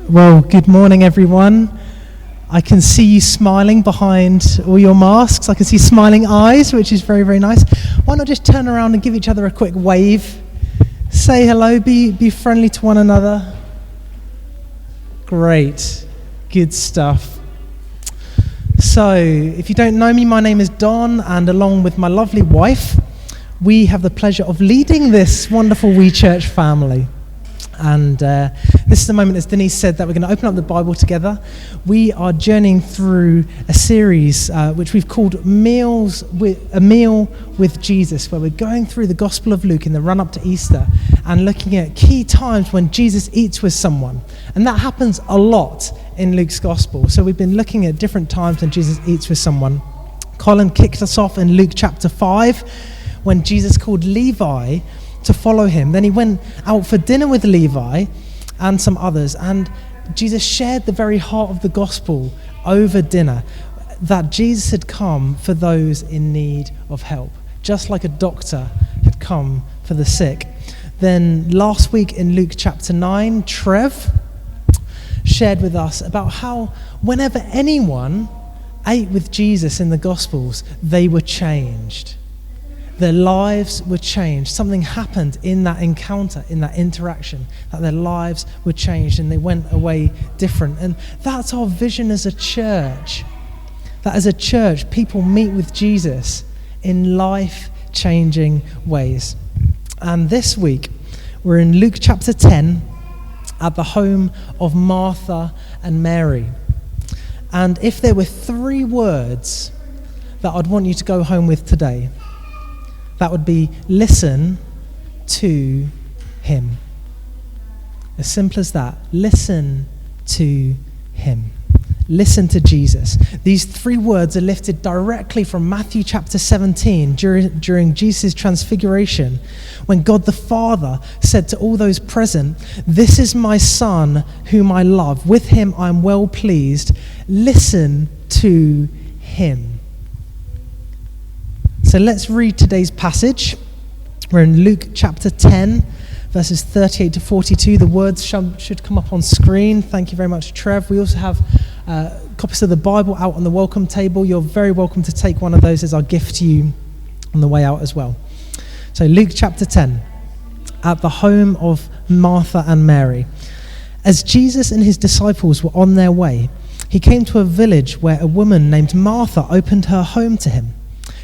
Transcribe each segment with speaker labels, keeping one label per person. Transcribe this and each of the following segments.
Speaker 1: Well, good morning, everyone. I can see you smiling behind all your masks. I can see smiling eyes, which is very, very nice. Why not just turn around and give each other a quick wave? Say hello, be friendly to one another. Great, good stuff. So, if you don't know me, my name is Don, and along with my lovely wife, we have the pleasure of leading this wonderful wee church family. And this is the moment, as Denise said, that we're going to open up the Bible together. We are journeying through a series which we've called A Meal with Jesus, where we're going through the Gospel of Luke in the run-up to Easter and looking at key times when Jesus eats with someone. And that happens a lot in Luke's Gospel. So we've been looking at different times when Jesus eats with someone. Colin kicked us off in Luke chapter 5 when Jesus called Levi to follow him. Then he went out for dinner with Levi and some others, and Jesus shared the very heart of the gospel over dinner, that Jesus had come for those in need of help, just like a doctor had come for the sick. Then last week in Luke chapter 9, Trev shared with us about how whenever anyone ate with Jesus in the Gospels, they were changed. Their lives were changed. Something happened in that encounter, in that interaction, that their lives were changed and they went away different. And that's our vision as a church. That as a church, people meet with Jesus in life-changing ways. And this week, we're in Luke chapter 10 at the home of Martha and Mary. And if there were 3 words that I'd want you to go home with today, that would be listen to him. As simple as that. Listen to him. Listen to Jesus. These 3 words are lifted directly from Matthew chapter 17 during Jesus' transfiguration, when God the Father said to all those present, "This is my Son whom I love. With him I am well pleased. Listen to him." So let's read today's passage. We're in Luke chapter 10, verses 38 to 42. The words should come up on screen. Thank you very much, Trev. We also have copies of the Bible out on the welcome table. You're very welcome to take one of those as our gift to you on the way out as well. So Luke chapter 10, at the home of Martha and Mary. As Jesus and his disciples were on their way, he came to a village where a woman named Martha opened her home to him.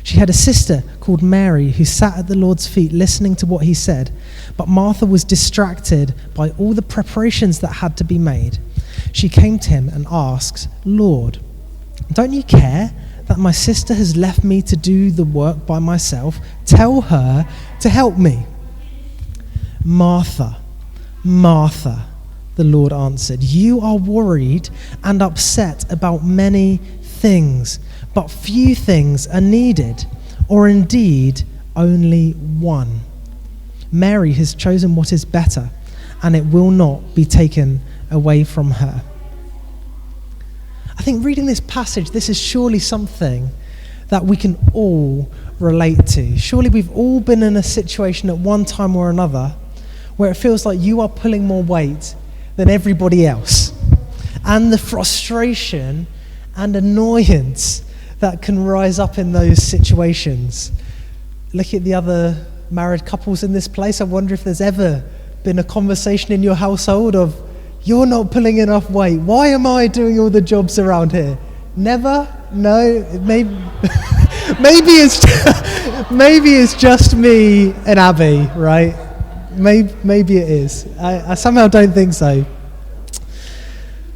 Speaker 1: She had a sister called Mary who sat at the Lord's feet listening to what he said, but Martha was distracted by all the preparations that had to be made. She came to him and asked, "Lord, don't you care that my sister has left me to do the work by myself? Tell her to help me." "Martha, Martha," the Lord answered, "you are worried and upset about many things, but few things are needed, or indeed only one. Mary has chosen what is better, and it will not be taken away from her." I think reading this passage, this is surely something that we can all relate to. Surely we've all been in a situation at one time or another where it feels like you are pulling more weight than everybody else. And the frustration and annoyance that can rise up in those situations. Look at the other married couples in this place. I wonder if there's ever been a conversation in your household of, "You're not pulling enough weight. Why am I doing all the jobs around here?" Never? No? Maybe it's just me and Abby, right? Maybe it is. I somehow don't think so.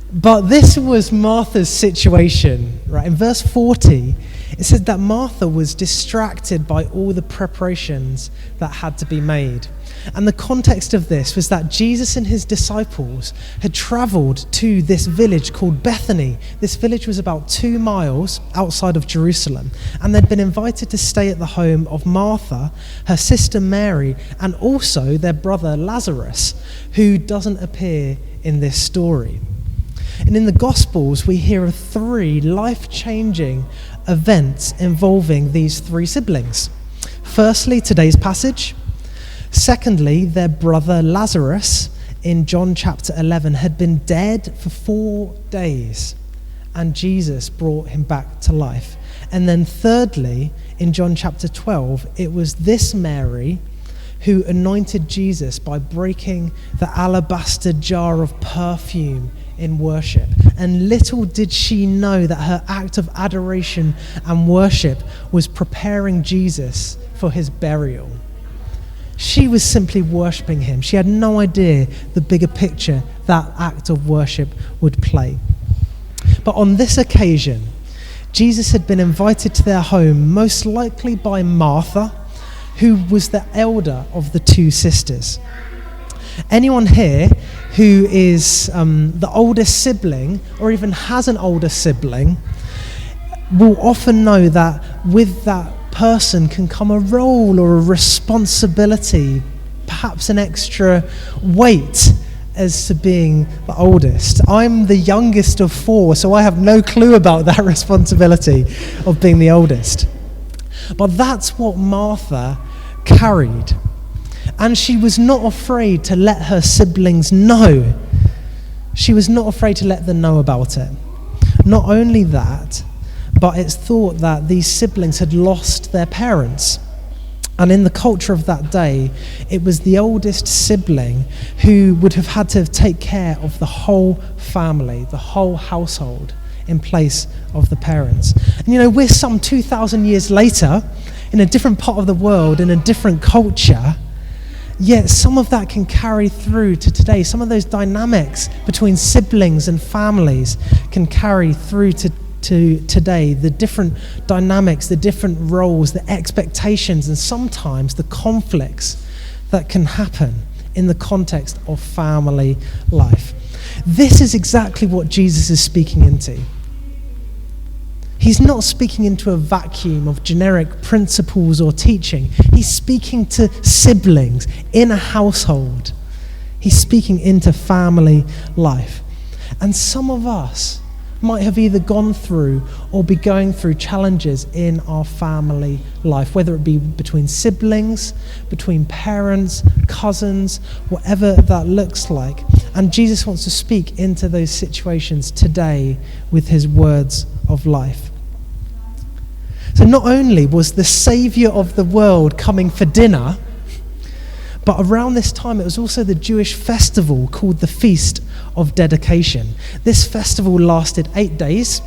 Speaker 1: But this was Martha's situation, right? In verse 40, it said that Martha was distracted by all the preparations that had to be made. And the context of this was that Jesus and his disciples had traveled to this village called Bethany. This village was about 2 miles outside of Jerusalem. And they'd been invited to stay at the home of Martha, her sister Mary, and also their brother Lazarus, who doesn't appear in this story. And in the Gospels, we hear of 3 life-changing events involving these 3 siblings. Firstly, today's passage. Secondly, their brother Lazarus in John chapter 11, had been dead for 4 days, and Jesus brought him back to life. And then thirdly, in John chapter 12, it was this Mary who anointed Jesus by breaking the alabaster jar of perfume in worship. And little did she know that her act of adoration and worship was preparing Jesus for his burial. She was simply worshipping him. She had no idea the bigger picture that act of worship would play. But on this occasion, Jesus had been invited to their home, most likely by Martha, who was the elder of the two sisters. Anyone here who is the oldest sibling, or even has an older sibling, will often know that with that person can come a role or a responsibility, perhaps an extra weight as to being the oldest. I'm the youngest of 4, so I have no clue about that responsibility of being the oldest. But that's what Martha carried. And she was not afraid to let her siblings know. She was not afraid to let them know about it. Not only that, but it's thought that these siblings had lost their parents. And in the culture of that day, it was the oldest sibling who would have had to take care of the whole family, the whole household, in place of the parents. And we're some 2,000 years later, in a different part of the world, in a different culture, yet some of that can carry through to today. Some of those dynamics between siblings and families can carry through to today. The different dynamics, the different roles, the expectations, and sometimes the conflicts that can happen in the context of family life. This is exactly what Jesus is speaking into. He's not speaking into a vacuum of generic principles or teaching. He's speaking to siblings in a household. He's speaking into family life. And some of us might have either gone through or be going through challenges in our family life, whether it be between siblings, between parents, cousins, whatever that looks like. And Jesus wants to speak into those situations today with his words of life. So not only was the Saviour of the world coming for dinner, but around this time it was also the Jewish festival called the Feast of Dedication. This festival lasted 8 days,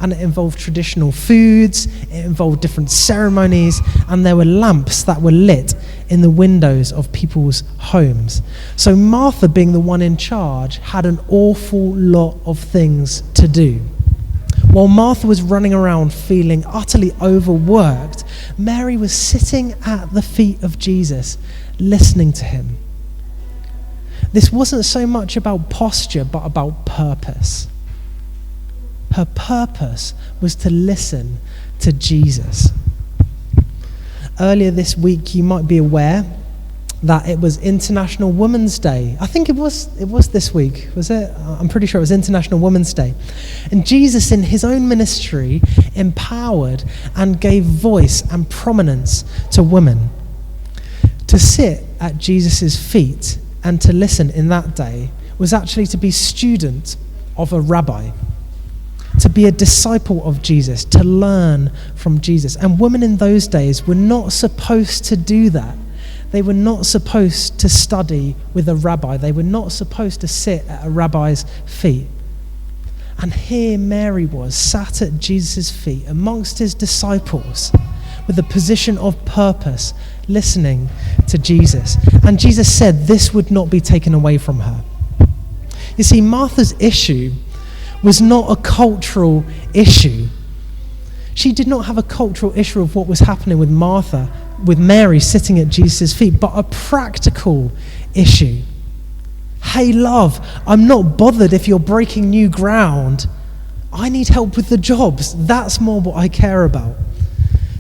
Speaker 1: and it involved traditional foods, it involved different ceremonies, and there were lamps that were lit in the windows of people's homes. So Martha, being the one in charge, had an awful lot of things to do. While Martha was running around feeling utterly overworked, Mary was sitting at the feet of Jesus, listening to him. This wasn't so much about posture, but about purpose. Her purpose was to listen to Jesus. Earlier this week, you might be aware that it was International Women's Day. I think it was this week, was it? I'm pretty sure it was International Women's Day. And Jesus, in his own ministry, empowered and gave voice and prominence to women. To sit at Jesus' feet and to listen in that day was actually to be student of a rabbi, to be a disciple of Jesus, to learn from Jesus. And women in those days were not supposed to do that. They were not supposed to study with a rabbi. They were not supposed to sit at a rabbi's feet. And here Mary was, sat at Jesus' feet amongst his disciples with a position of purpose, listening to Jesus. And Jesus said this would not be taken away from her. You see, Martha's issue was not a cultural issue. She did not have a cultural issue of what was happening with Martha, with Mary sitting at Jesus' feet, but a practical issue. Hey, love, I'm not bothered if you're breaking new ground. I need help with the jobs. That's more what I care about.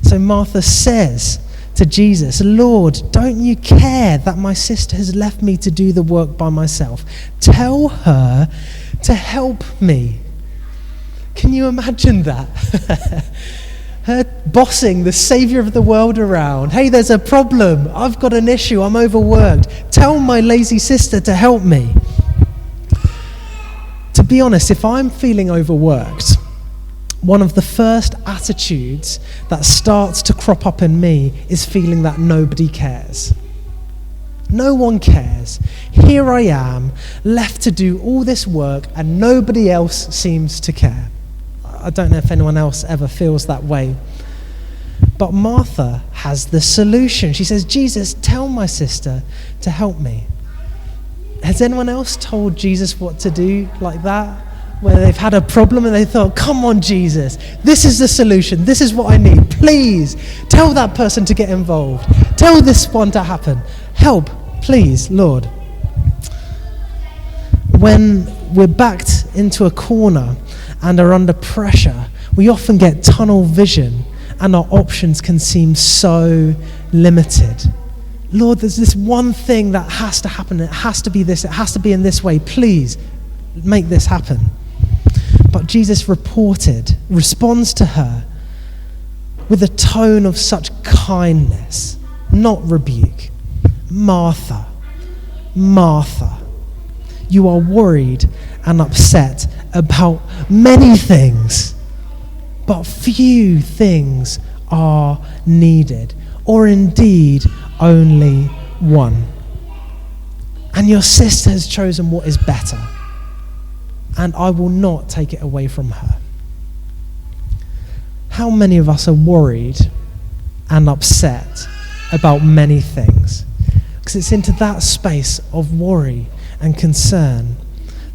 Speaker 1: So Martha says to Jesus, Lord, don't you care that my sister has left me to do the work by myself? Tell her to help me. Can you imagine that? her bossing the Saviour of the world around. Hey, there's a problem. I've got an issue. I'm overworked. Tell my lazy sister to help me. To be honest, if I'm feeling overworked, one of the first attitudes that starts to crop up in me is feeling that nobody cares. No one cares. Here I am, left to do all this work, and nobody else seems to care. I don't know if anyone else ever feels that way. But Martha has the solution. She says, Jesus, tell my sister to help me. Has anyone else told Jesus what to do like that? Where they've had a problem and they thought, come on, Jesus, this is the solution. This is what I need. Please tell that person to get involved. Tell this one to happen. Help, please, Lord. When we're backed into a corner and are under pressure, we often get tunnel vision and our options can seem so limited. Lord, there's this one thing that has to happen. It has to be this. It has to be in this way. Please make this happen. But Jesus responds to her with a tone of such kindness, not rebuke. Martha, Martha, you are worried and upset about many things, but few things are needed, or indeed only one. And your sister has chosen what is better, and I will not take it away from her. How many of us are worried and upset about many things? Because it's into that space of worry and concern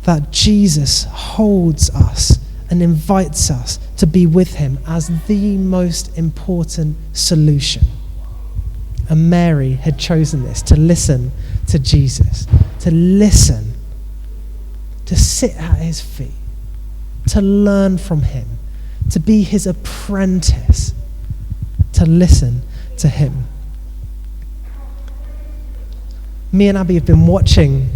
Speaker 1: that Jesus holds us and invites us to be with him as the most important solution. And Mary had chosen this, to listen to Jesus, to listen, to sit at his feet, to learn from him, to be his apprentice, to listen to him. Me and Abby have been watching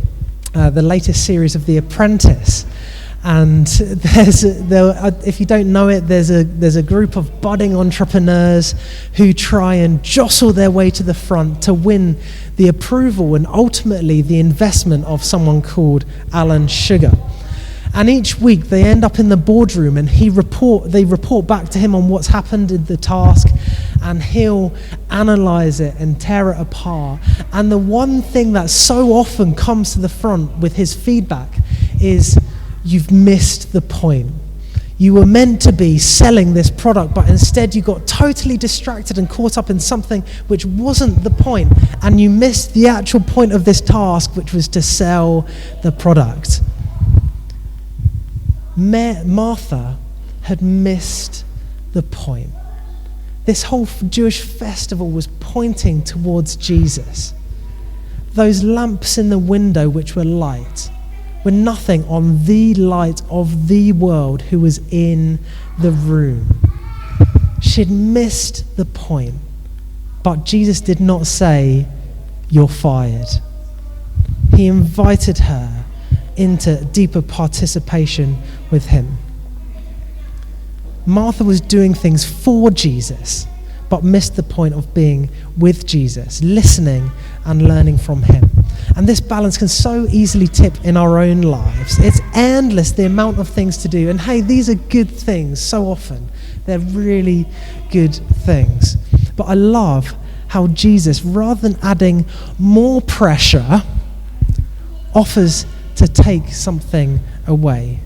Speaker 1: the latest series of The Apprentice, and if you don't know it, there's a group of budding entrepreneurs who try and jostle their way to the front to win the approval and ultimately the investment of someone called Alan Sugar. And each week they end up in the boardroom and they report back to him on what's happened in the task, and he'll analyze it and tear it apart. And the one thing that so often comes to the front with his feedback is, you've missed the point. You were meant to be selling this product, but instead you got totally distracted and caught up in something which wasn't the point, and you missed the actual point of this task, which was to sell the product. Martha had missed the point. This whole Jewish festival was pointing towards Jesus. Those lamps in the window which were light were nothing on the light of the world who was in the room. She'd missed the point, but Jesus did not say, "You're fired." He invited her into deeper participation with him. Martha was doing things for Jesus, but missed the point of being with Jesus, listening and learning from him. And this balance can so easily tip in our own lives. It's endless, the amount of things to do. And hey, these are good things so often. They're really good things. But I love how Jesus, rather than adding more pressure, offers to take something away.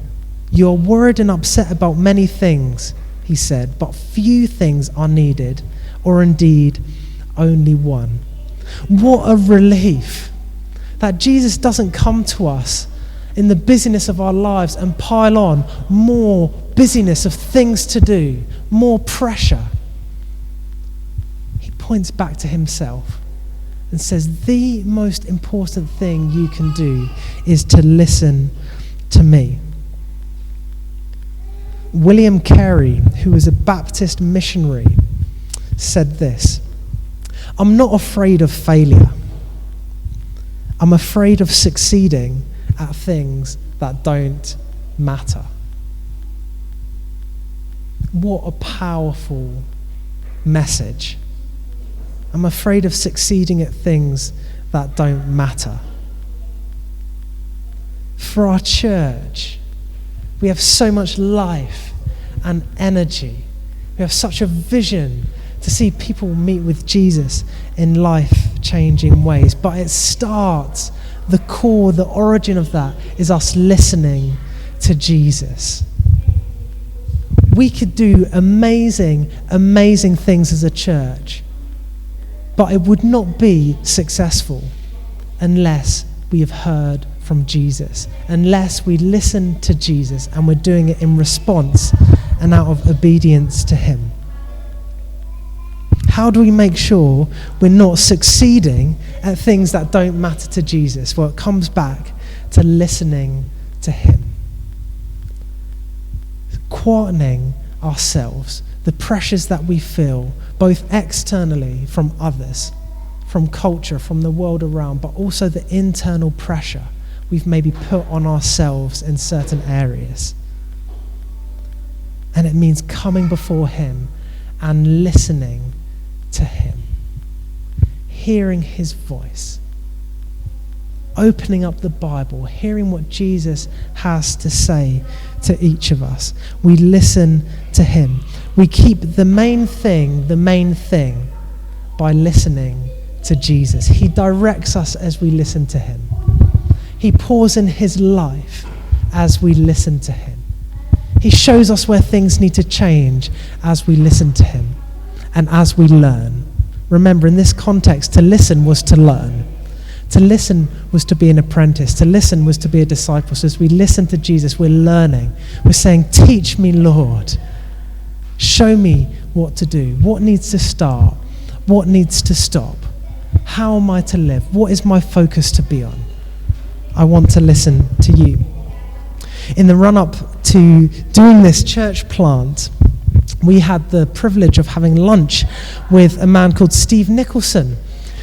Speaker 1: You're worried and upset about many things, he said, but few things are needed, or indeed only one. What a relief that Jesus doesn't come to us in the busyness of our lives and pile on more busyness of things to do, more pressure. He points back to himself and says, the most important thing you can do is to listen to me. William Carey, who was a Baptist missionary, said this: "I'm not afraid of failure. I'm afraid of succeeding at things that don't matter." What a powerful message. I'm afraid of succeeding at things that don't matter. For our church, we have so much life and energy. We have such a vision to see people meet with Jesus in life-changing ways. But it starts, the core, the origin of that is us listening to Jesus. We could do amazing, amazing things as a church, but it would not be successful unless we have heard from Jesus, unless we listen to Jesus and we're doing it in response and out of obedience to him. How do we make sure we're not succeeding at things that don't matter to Jesus? Well, it comes back to listening to him. Quietening ourselves, the pressures that we feel, both externally from others, from culture, from the world around, but also the internal pressure we've maybe put on ourselves in certain areas. And it means coming before him and listening to him, hearing his voice, opening up the Bible, hearing what Jesus has to say to each of us. We listen to him. We keep the main thing by listening to Jesus. He directs us as we listen to him. He pours in his life as we listen to him. He shows us where things need to change as we listen to him and as we learn. Remember, in this context, to listen was to learn. To listen was to be an apprentice. To listen was to be a disciple. So as we listen to Jesus, we're learning. We're saying, teach me, Lord. Show me what to do. What needs to start? What needs to stop? How am I to live? What is my focus to be on? I want to listen to you. In the run-up to doing this church plant, we had the privilege of having lunch with a man called Steve Nicholson.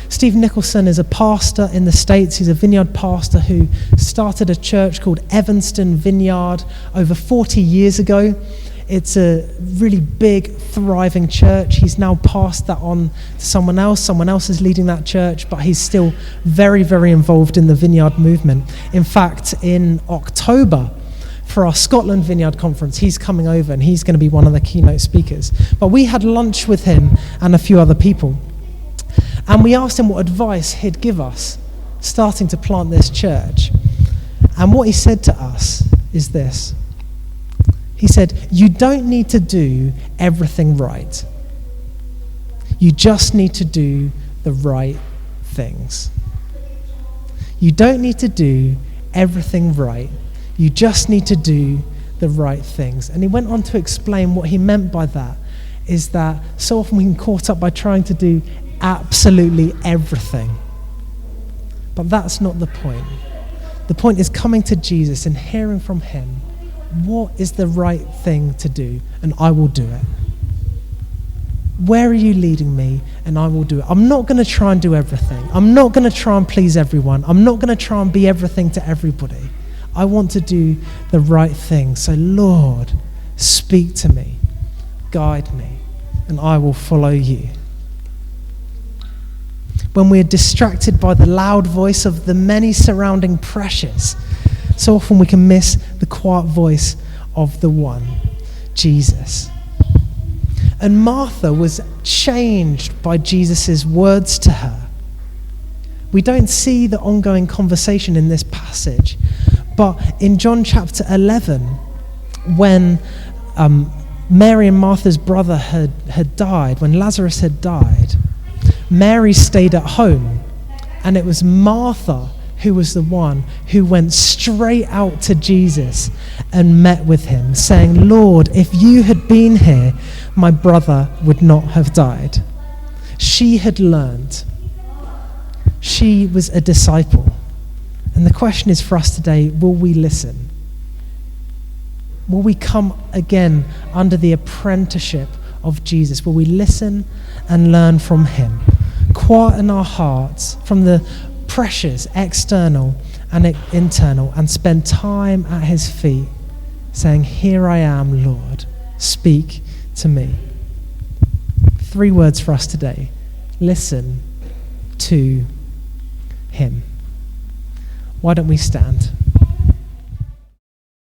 Speaker 1: Steve Nicholson is a pastor in the States. He's a vineyard pastor who started a church called Evanston Vineyard over 40 years ago. It's a really big, thriving church. He's now passed that on to someone else. Someone else is leading that church, but he's still very, very involved in the vineyard movement. In fact, in October, for our Scotland Vineyard Conference, he's coming over and he's going to be one of the keynote speakers. But we had lunch with him and a few other people. And we asked him what advice he'd give us starting to plant this church. And what he said to us is this. He said, you don't need to do everything right. You just need to do the right things. You don't need to do everything right. You just need to do the right things. And he went on to explain what he meant by that is that so often we can caught up by trying to do absolutely everything. But that's not the point. The point is coming to Jesus and hearing from him, what is the right thing to do? And I will do it. Where are you leading me? And I will do it. I'm not going to try and do everything. I'm not going to try and please everyone. I'm not going to try and be everything to everybody. I want to do the right thing. So Lord, speak to me, guide me, and I will follow you. When we're distracted by the loud voice of the many surrounding pressures, so often we can miss the quiet voice of the one, Jesus. And Martha was changed by Jesus' words to her. We don't see the ongoing conversation in this passage, but in John chapter 11, when Mary and Martha's brother had died, when Lazarus had died, Mary stayed at home, and it was Martha who was the one who went straight out to Jesus and met with him, saying, Lord, if you had been here, my brother would not have died. She had learned. She was a disciple. And the question is for us today, will we listen? Will we come again under the apprenticeship of Jesus? Will we listen and learn from him? Quieten our hearts from the pressures, external and internal, and spend time at his feet saying, here I am, Lord, speak to me. 3 words for us today. Listen to him. Why don't we stand?